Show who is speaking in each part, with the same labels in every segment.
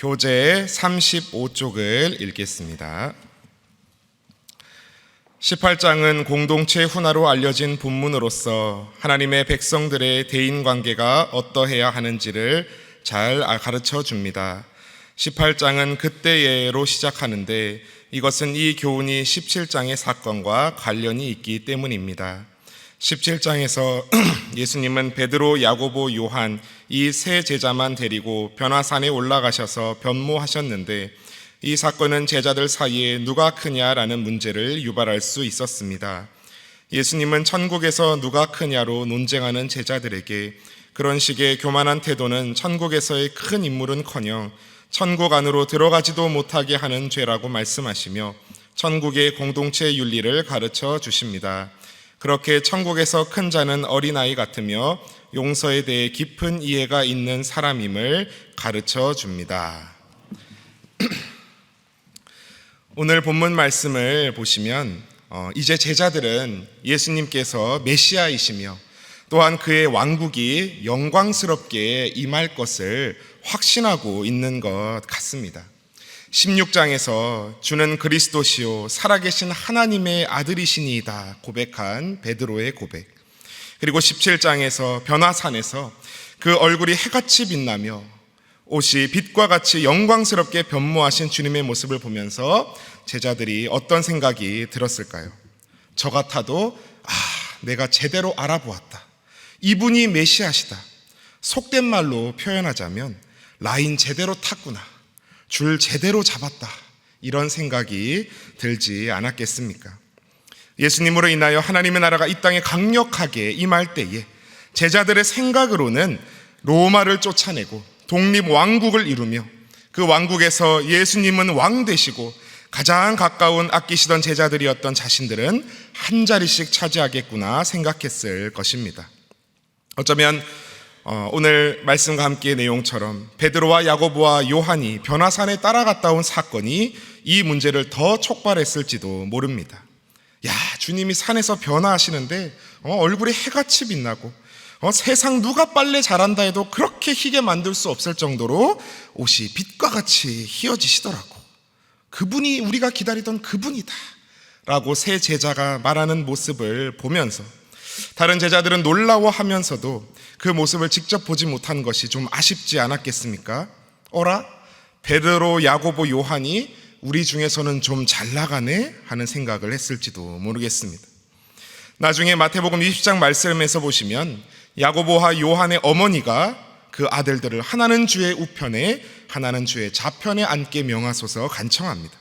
Speaker 1: 교재 35쪽을 읽겠습니다. 18장은 공동체 훈화로 알려진 본문으로서 하나님의 백성들의 대인관계가 어떠해야 하는지를 잘 가르쳐 줍니다. 18장은 그때예로 시작하는데 이것은 이 교훈이 17장의 사건과 관련이 있기 때문입니다. 17장에서 예수님은 베드로, 야고보, 요한 이 세 제자만 데리고 변화산에 올라가셔서 변모하셨는데 이 사건은 제자들 사이에 누가 크냐라는 문제를 유발할 수 있었습니다. 예수님은 천국에서 누가 크냐로 논쟁하는 제자들에게 그런 식의 교만한 태도는 천국에서의 큰 인물은커녕 천국 안으로 들어가지도 못하게 하는 죄라고 말씀하시며 천국의 공동체 윤리를 가르쳐 주십니다. 그렇게 천국에서 큰 자는 어린아이 같으며 용서에 대해 깊은 이해가 있는 사람임을 가르쳐 줍니다. 오늘 본문 말씀을 보시면 이제 제자들은 예수님께서 메시아이시며 또한 그의 왕국이 영광스럽게 임할 것을 확신하고 있는 것 같습니다. 16장에서 주는 그리스도시요 살아계신 하나님의 아들이시니이다 고백한 베드로의 고백, 그리고 17장에서 변화산에서 그 얼굴이 해같이 빛나며 옷이 빛과 같이 영광스럽게 변모하신 주님의 모습을 보면서 제자들이 어떤 생각이 들었을까요? 저 같아도 내가 제대로 알아보았다, 이분이 메시아시다, 속된 말로 표현하자면 라인 제대로 탔구나, 줄 제대로 잡았다, 이런 생각이 들지 않았겠습니까? 예수님으로 인하여 하나님의 나라가 이 땅에 강력하게 임할 때에 제자들의 생각으로는 로마를 쫓아내고 독립왕국을 이루며 그 왕국에서 예수님은 왕 되시고 가장 가까운 아끼시던 제자들이었던 자신들은 한 자리씩 차지하겠구나 생각했을 것입니다. 어쩌면 오늘 말씀과 함께 내용처럼 베드로와 야고보와 요한이 변화산에 따라갔다 온 사건이 이 문제를 더 촉발했을지도 모릅니다. 주님이 산에서 변화하시는데 얼굴이 해같이 빛나고 세상 누가 빨래 잘한다 해도 그렇게 희게 만들 수 없을 정도로 옷이 빛과 같이 희어지시더라고, 그분이 우리가 기다리던 그분이다 라고 세 제자가 말하는 모습을 보면서 다른 제자들은 놀라워하면서도 그 모습을 직접 보지 못한 것이 좀 아쉽지 않았겠습니까? 어라? 베드로, 야고보, 요한이 우리 중에서는 좀 잘 나가네 하는 생각을 했을지도 모르겠습니다. 나중에 마태복음 20장 말씀에서 보시면 야고보와 요한의 어머니가 그 아들들을 하나는 주의 우편에 하나는 주의 좌편에 앉게 명하소서 간청합니다.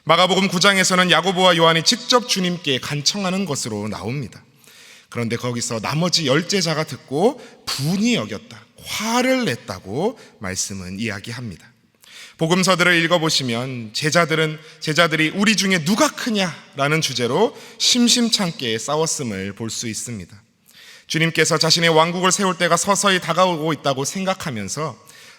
Speaker 1: 마가복음 9장에서는 야고보와 요한이 직접 주님께 간청하는 것으로 나옵니다. 그런데 거기서 나머지 10제자가 듣고 분이 여겼다, 화를 냈다고 말씀은 이야기합니다. 복음서들을 읽어보시면 제자들이 우리 중에 누가 크냐라는 주제로 심심찮게 싸웠음을 볼 수 있습니다. 주님께서 자신의 왕국을 세울 때가 서서히 다가오고 있다고 생각하면서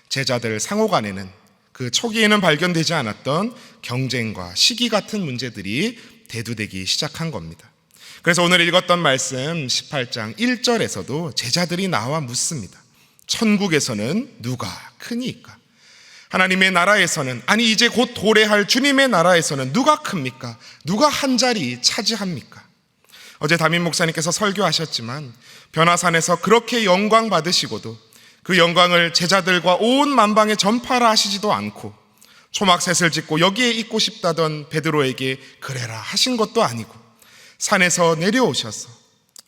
Speaker 1: 제자들 상호 간에는 그 초기에는 발견되지 않았던 경쟁과 시기 같은 문제들이 대두되기 시작한 겁니다. 그래서 오늘 읽었던 말씀 18장 1절에서도 제자들이 나와 묻습니다. 천국에서는 누가 크니까? 하나님의 나라에서는, 아니 이제 곧 도래할 주님의 나라에서는 누가 큽니까? 누가 한 자리 차지합니까? 어제 담임 목사님께서 설교하셨지만 변화산에서 그렇게 영광 받으시고도 그 영광을 제자들과 온 만방에 전파라 하시지도 않고 초막셋을 짓고 여기에 있고 싶다던 베드로에게 그래라 하신 것도 아니고 산에서 내려오셔서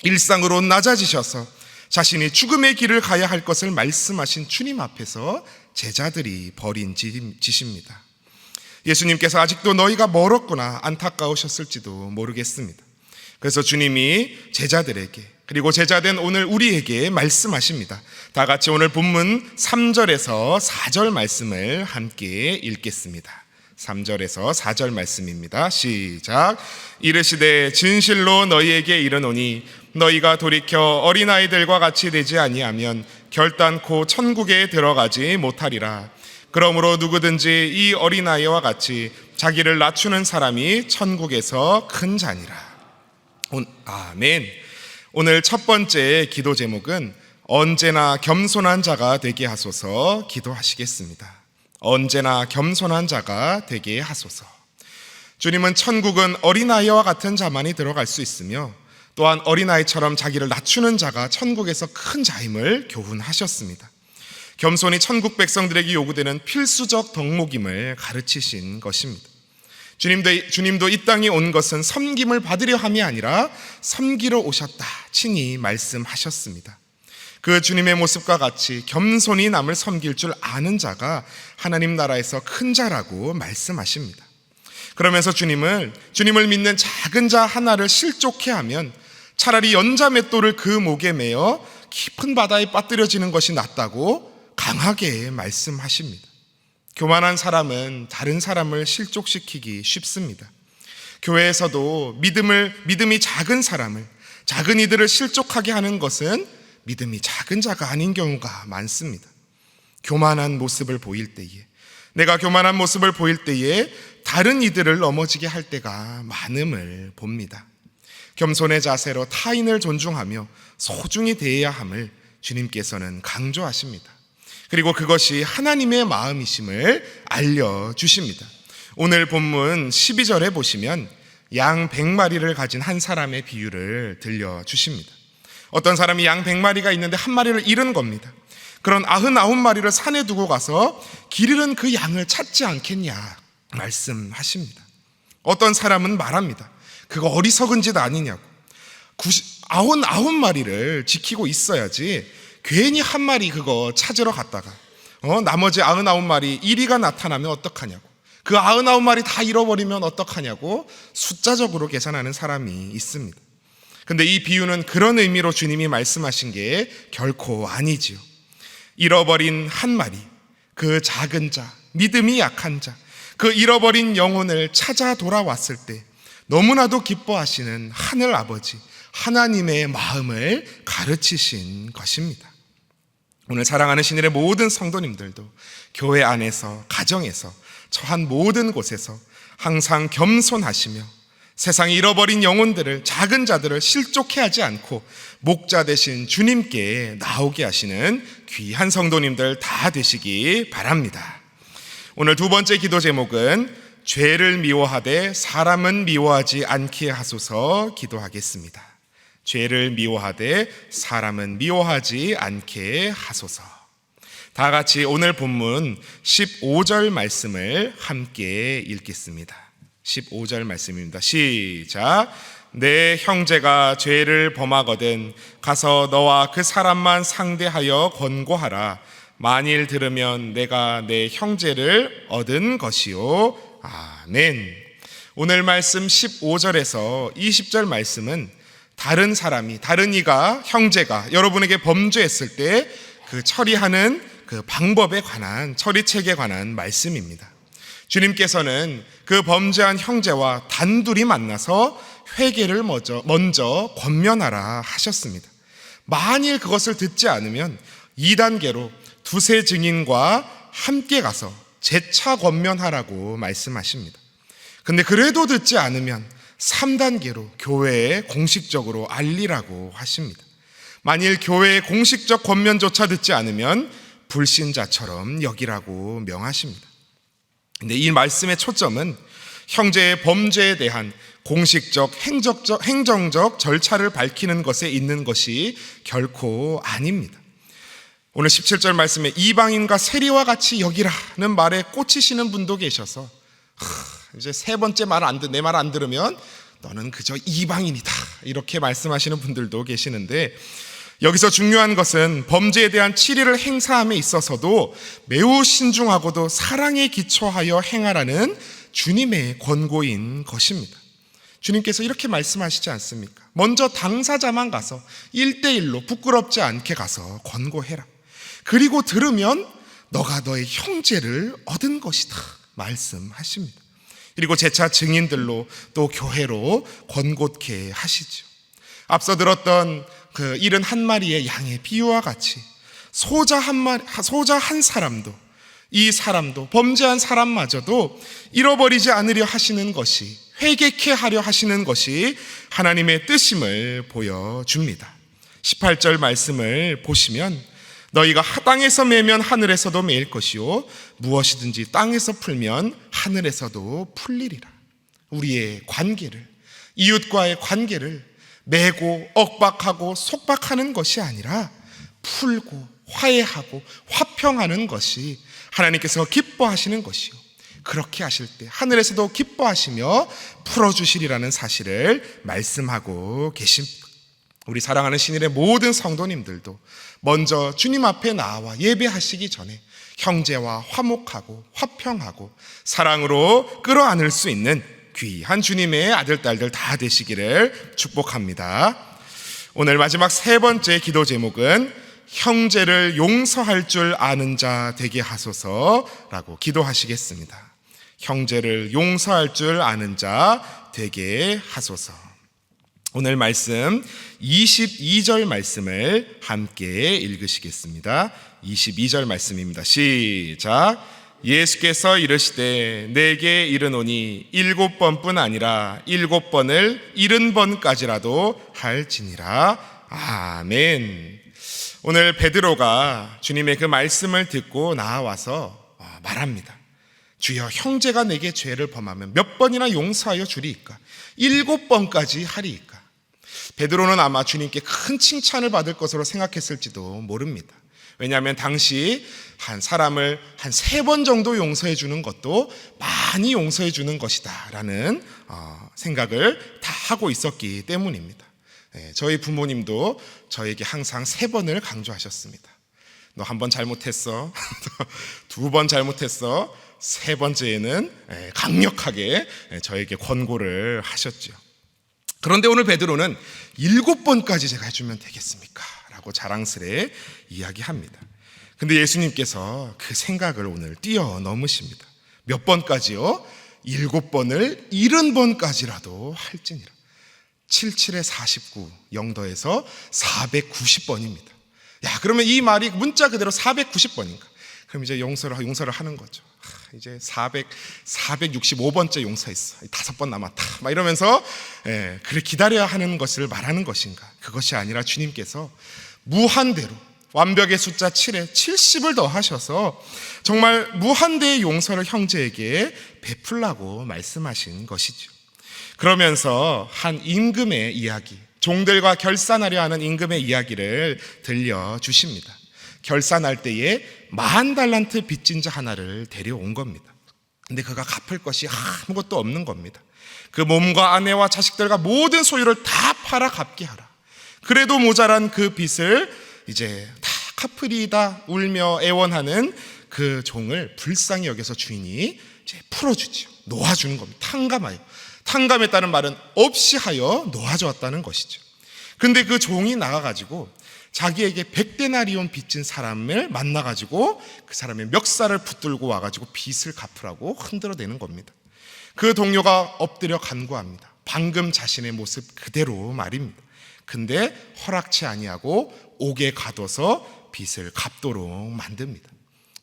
Speaker 1: 일상으로 낮아지셔서 자신이 죽음의 길을 가야 할 것을 말씀하신 주님 앞에서 제자들이 벌인 짓입니다. 예수님께서 아직도 너희가 멀었구나 안타까우셨을지도 모르겠습니다. 그래서 주님이 제자들에게, 그리고 제자된 오늘 우리에게 말씀하십니다. 다 같이 오늘 본문 3절에서 4절 말씀을 함께 읽겠습니다. 3절에서 4절 말씀입니다. 시작. 이르시되 진실로 너희에게 이르노니 너희가 돌이켜 어린아이들과 같이 되지 아니하면 결단코 천국에 들어가지 못하리라. 그러므로 누구든지 이 어린아이와 같이 자기를 낮추는 사람이 천국에서 큰 자니라. 아멘. 오늘 첫 번째 기도 제목은 언제나 겸손한 자가 되게 하소서 기도하시겠습니다. 언제나 겸손한 자가 되게 하소서. 주님은 천국은 어린아이와 같은 자만이 들어갈 수 있으며 또한 어린아이처럼 자기를 낮추는 자가 천국에서 큰 자임을 교훈하셨습니다. 겸손이 천국 백성들에게 요구되는 필수적 덕목임을 가르치신 것입니다. 주님도 이 땅에 온 것은 섬김을 받으려 함이 아니라 섬기러 오셨다 친히 말씀하셨습니다. 그 주님의 모습과 같이 겸손히 남을 섬길 줄 아는 자가 하나님 나라에서 큰 자라고 말씀하십니다. 그러면서 주님을 믿는 작은 자 하나를 실족해 하면 차라리 연자 맷돌을 그 목에 매어 깊은 바다에 빠뜨려지는 것이 낫다고 강하게 말씀하십니다. 교만한 사람은 다른 사람을 실족시키기 쉽습니다. 교회에서도 믿음이 작은 사람을, 작은 이들을 실족하게 하는 것은 믿음이 작은 자가 아닌 경우가 많습니다. 교만한 모습을 보일 때에, 내가 교만한 모습을 보일 때에 다른 이들을 넘어지게 할 때가 많음을 봅니다. 겸손의 자세로 타인을 존중하며 소중히 대해야 함을 주님께서는 강조하십니다. 그리고 그것이 하나님의 마음이심을 알려주십니다. 오늘 본문 12절에 보시면 양 100마리를 가진 한 사람의 비유를 들려주십니다. 어떤 사람이 양 100마리가 있는데 한 마리를 잃은 겁니다. 그런 99마리를 산에 두고 가서 길 잃은 그 양을 찾지 않겠냐 말씀하십니다. 어떤 사람은 말합니다. 그거 어리석은 짓 아니냐고. 99마리를 지키고 있어야지 괜히 한 마리 그거 찾으러 갔다가 나머지 99마리 1위가 나타나면 어떡하냐고, 그 99마리 다 잃어버리면 어떡하냐고 숫자적으로 계산하는 사람이 있습니다. 근데 이 비유는 그런 의미로 주님이 말씀하신 게 결코 아니지요. 잃어버린 한 마리, 그 작은 자, 믿음이 약한 자, 그 잃어버린 영혼을 찾아 돌아왔을 때 너무나도 기뻐하시는 하늘 아버지 하나님의 마음을 가르치신 것입니다. 오늘 사랑하는 신일의 모든 성도님들도 교회 안에서, 가정에서, 처한 모든 곳에서 항상 겸손하시며 세상에 잃어버린 영혼들을, 작은 자들을 실족해 하지 않고 목자 되신 주님께 나오게 하시는 귀한 성도님들 다 되시기 바랍니다. 오늘 두 번째 기도 제목은 죄를 미워하되 사람은 미워하지 않게 하소서 기도하겠습니다. 죄를 미워하되 사람은 미워하지 않게 하소서. 다 같이 오늘 본문 15절 말씀을 함께 읽겠습니다. 15절 말씀입니다. 시작. 내 형제가 죄를 범하거든 가서 너와 그 사람만 상대하여 권고하라. 만일 들으면 내가 내 형제를 얻은 것이요. 아멘. 오늘 말씀 15절에서 20절 말씀은 다른 사람이, 다른 이가, 형제가 여러분에게 범죄했을 때 그 처리하는 그 방법에 관한, 처리책에 관한 말씀입니다. 주님께서는 그 범죄한 형제와 단둘이 만나서 회개를 먼저 권면하라 하셨습니다. 만일 그것을 듣지 않으면 2단계로 두세 증인과 함께 가서 재차 권면하라고 말씀하십니다. 근데 그래도 듣지 않으면 3단계로 교회에 공식적으로 알리라고 하십니다. 만일 교회의 공식적 권면조차 듣지 않으면 불신자처럼 여기라고 명하십니다. 근데 이 말씀의 초점은 형제의 범죄에 대한 공식적 행정적 절차를 밝히는 것에 있는 것이 결코 아닙니다. 오늘 17절 말씀에 이방인과 세리와 같이 여기라는 말에 꽂히시는 분도 계셔서 이제 세 번째 내 말 안 들으면 너는 그저 이방인이다 이렇게 말씀하시는 분들도 계시는데, 여기서 중요한 것은 범죄에 대한 치리를 행사함에 있어서도 매우 신중하고도 사랑에 기초하여 행하라는 주님의 권고인 것입니다. 주님께서 이렇게 말씀하시지 않습니까? 먼저 당사자만 가서 1대1로 부끄럽지 않게 가서 권고해라. 그리고 들으면 너가 너의 형제를 얻은 것이다 말씀하십니다. 그리고 재차 증인들로 또 교회로 권고케 하시죠. 앞서 들었던 그 71마리의 양의 비유와 같이 소자 한 사람도, 이 사람도, 범죄한 사람마저도 잃어버리지 않으려 하시는 것이, 회개케 하려 하시는 것이 하나님의 뜻임을 보여줍니다. 18절 말씀을 보시면 너희가 땅에서 매면 하늘에서도 매일 것이요 무엇이든지 땅에서 풀면 하늘에서도 풀리리라. 우리의 관계를, 이웃과의 관계를 매고 억박하고 속박하는 것이 아니라 풀고 화해하고 화평하는 것이 하나님께서 기뻐하시는 것이요, 그렇게 하실 때 하늘에서도 기뻐하시며 풀어주시리라는 사실을 말씀하고 계십니다. 우리 사랑하는 신일의 모든 성도님들도 먼저 주님 앞에 나와 예배하시기 전에 형제와 화목하고 화평하고 사랑으로 끌어안을 수 있는 귀한 주님의 아들, 딸들 다 되시기를 축복합니다. 오늘 마지막 세 번째 기도 제목은 형제를 용서할 줄 아는 자 되게 하소서라고 기도하시겠습니다. 형제를 용서할 줄 아는 자 되게 하소서. 오늘 말씀 22절 말씀을 함께 읽으시겠습니다. 22절 말씀입니다. 시작. 예수께서 이르시되 내게 이르노니 7번뿐 아니라 7번을 70번까지라도 할지니라. 아멘. 오늘 베드로가 주님의 그 말씀을 듣고 나와서 말합니다. 주여, 형제가 내게 죄를 범하면 몇 번이나 용서하여 주리이까? 7번까지 하리이까? 베드로는 아마 주님께 큰 칭찬을 받을 것으로 생각했을지도 모릅니다. 왜냐하면 당시 한 사람을 한 3번 정도 용서해 주는 것도 많이 용서해 주는 것이다 라는 생각을 다 하고 있었기 때문입니다. 저희 부모님도 저에게 항상 3번을 강조하셨습니다. 너 1번 잘못했어. 2번 잘못했어. 3번째에는 강력하게 저에게 권고를 하셨죠. 그런데 오늘 베드로는 7번까지 제가 해주면 되겠습니까? 라고 자랑스레 이야기합니다. 근데 예수님께서 그 생각을 오늘 뛰어넘으십니다. 몇 번까지요? 7번을 70번까지라도 할지니라. 77에 49, 영더에서 490번입니다. 야, 그러면 이 말이 문자 그대로 490번인가? 그럼 이제 용서를 하는 거죠. 이제 465번째 용서했어. 5번 남았다. 막 이러면서 그래 기다려야 하는 것을 말하는 것인가? 그것이 아니라 주님께서 무한대로 완벽의 숫자 7에 70을 더하셔서 정말 무한대의 용서를 형제에게 베풀라고 말씀하신 것이죠. 그러면서 한 임금의 이야기, 종들과 결산하려 하는 임금의 이야기를 들려주십니다. 결산할 때에 10,000달란트 빚진 자 하나를 데려온 겁니다. 근데 그가 갚을 것이 아무것도 없는 겁니다. 그 몸과 아내와 자식들과 모든 소유를 다 팔아 갚게 하라. 그래도 모자란 그 빚을 이제 다 갚으리다 울며 애원하는 그 종을 불쌍히 여겨서 주인이 이제 풀어주죠. 놓아주는 겁니다. 탕감하여. 탕감했다는 말은 없이 하여 놓아주었다는 것이죠. 근데 그 종이 나가가지고 자기에게 100데나리온 빚진 사람을 만나가지고 그 사람의 멱살을 붙들고 와가지고 빚을 갚으라고 흔들어대는 겁니다. 그 동료가 엎드려 간구합니다. 방금 자신의 모습 그대로 말입니다. 근데 허락치 아니하고 옥에 가둬서 빚을 갚도록 만듭니다.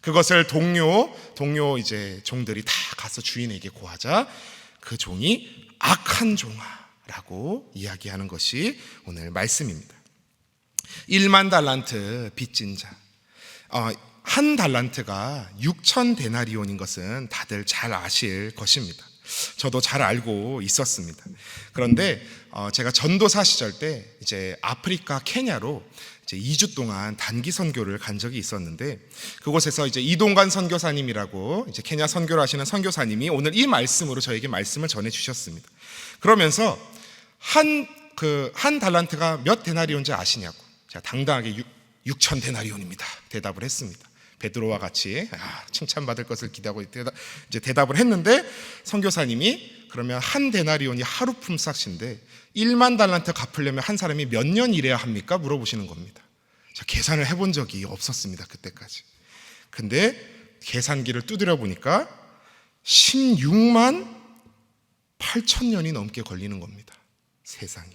Speaker 1: 그것을 동료 이제 종들이 다 가서 주인에게 고하자 그 종이 악한 종아라고 이야기하는 것이 오늘 말씀입니다. 10,000달란트 빚진 자, 한 달란트가 6,000데나리온인 것은 다들 잘 아실 것입니다. 저도 잘 알고 있었습니다. 그런데 제가 전도사 시절 때 이제 아프리카 케냐로 이제 2주 동안 단기 선교를 간 적이 있었는데, 그곳에서 이제 이동관 선교사님이라고 이제 케냐 선교를 하시는 선교사님이 오늘 이 말씀으로 저에게 말씀을 전해 주셨습니다. 그러면서 한 달란트가 몇 데나리온인지 아시냐고 제가 당당하게 6,000데나리온입니다 대답을 했습니다. 베드로와 같이 칭찬받을 것을 기대하고 이제 대답을 했는데, 선교사님이 그러면 한 데나리온이 하루 품삯인데 10,000달란트 갚으려면 한 사람이 몇 년 일해야 합니까? 물어보시는 겁니다. 제가 계산을 해본 적이 없었습니다, 그때까지. 근데 계산기를 두드려 보니까 16만 8,000년이 넘게 걸리는 겁니다. 세상에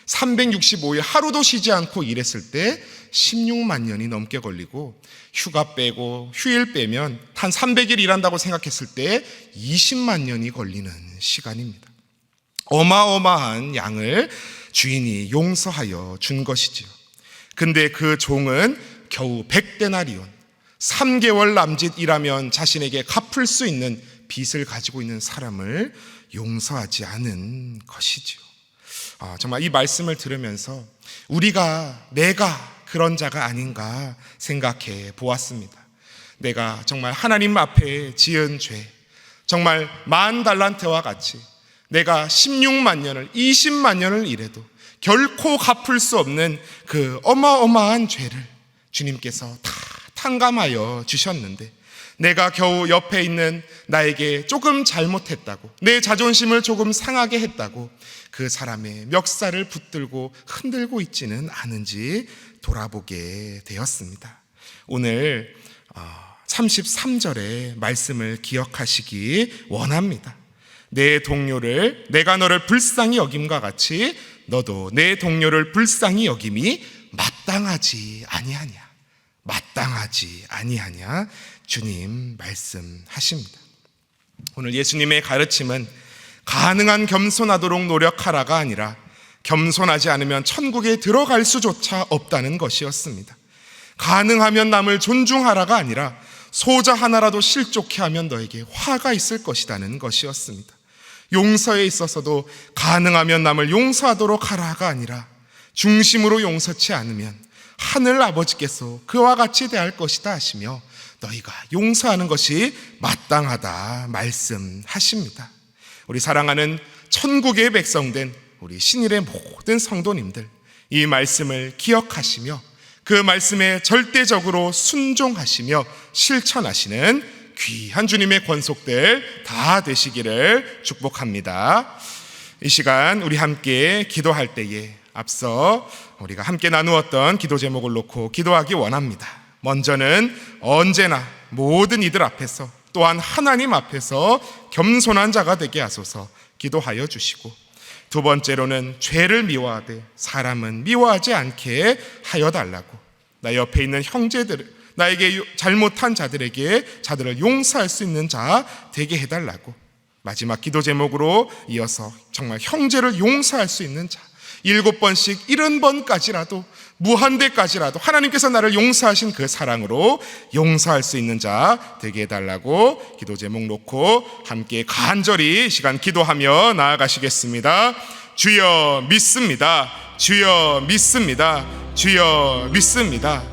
Speaker 1: 365일 하루도 쉬지 않고 일했을 때 16만 년이 넘게 걸리고, 휴가 빼고 휴일 빼면 한 300일 일한다고 생각했을 때 20만 년이 걸리는 시간입니다. 어마어마한 양을 주인이 용서하여 준 것이지요. 근데 그 종은 겨우 100데나리온, 3개월 남짓 일하면 자신에게 갚을 수 있는 빚을 가지고 있는 사람을 용서하지 않은 것이지요. 정말 이 말씀을 들으면서 내가 그런 자가 아닌가 생각해 보았습니다. 내가 정말 하나님 앞에 지은 죄, 정말 10,000달란트와 같이 내가 16만 년을 20만 년을 일해도 결코 갚을 수 없는 그 어마어마한 죄를 주님께서 다 탕감하여 주셨는데, 내가 겨우 옆에 있는 나에게 조금 잘못했다고, 내 자존심을 조금 상하게 했다고 그 사람의 멱살을 붙들고 흔들고 있지는 않은지 돌아보게 되었습니다. 오늘 33절의 말씀을 기억하시기 원합니다. 내 동료를 내가 너를 불쌍히 여김과 같이 너도 내 동료를 불쌍히 여김이 마땅하지 아니하냐, 마땅하지 아니하냐, 주님 말씀하십니다. 오늘 예수님의 가르침은 가능한 겸손하도록 노력하라가 아니라 겸손하지 않으면 천국에 들어갈 수조차 없다는 것이었습니다. 가능하면 남을 존중하라가 아니라 소자 하나라도 실족해 하면 너에게 화가 있을 것이라는 것이었습니다. 용서에 있어서도 가능하면 남을 용서하도록 하라가 아니라 중심으로 용서치 않으면 하늘 아버지께서 그와 같이 대할 것이다 하시며 너희가 용서하는 것이 마땅하다 말씀하십니다. 우리 사랑하는 천국의 백성된 우리 신일의 모든 성도님들, 이 말씀을 기억하시며 그 말씀에 절대적으로 순종하시며 실천하시는 귀한 주님의 권속들 다 되시기를 축복합니다. 이 시간 우리 함께 기도할 때에 앞서 우리가 함께 나누었던 기도 제목을 놓고 기도하기 원합니다. 먼저는 언제나 모든 이들 앞에서, 또한 하나님 앞에서 겸손한 자가 되게 하소서 기도하여 주시고, 두 번째로는 죄를 미워하되 사람은 미워하지 않게 하여 달라고, 나 옆에 있는 형제들, 나에게 잘못한 자들을 용서할 수 있는 자 되게 해달라고, 마지막 기도 제목으로 이어서 정말 형제를 용서할 수 있는 자, 7번씩 70번까지라도 무한대까지라도 하나님께서 나를 용서하신 그 사랑으로 용서할 수 있는 자 되게 해달라고 기도 제목 놓고 함께 간절히 시간 기도하며 나아가시겠습니다. 주여 믿습니다. 주여 믿습니다. 주여 믿습니다.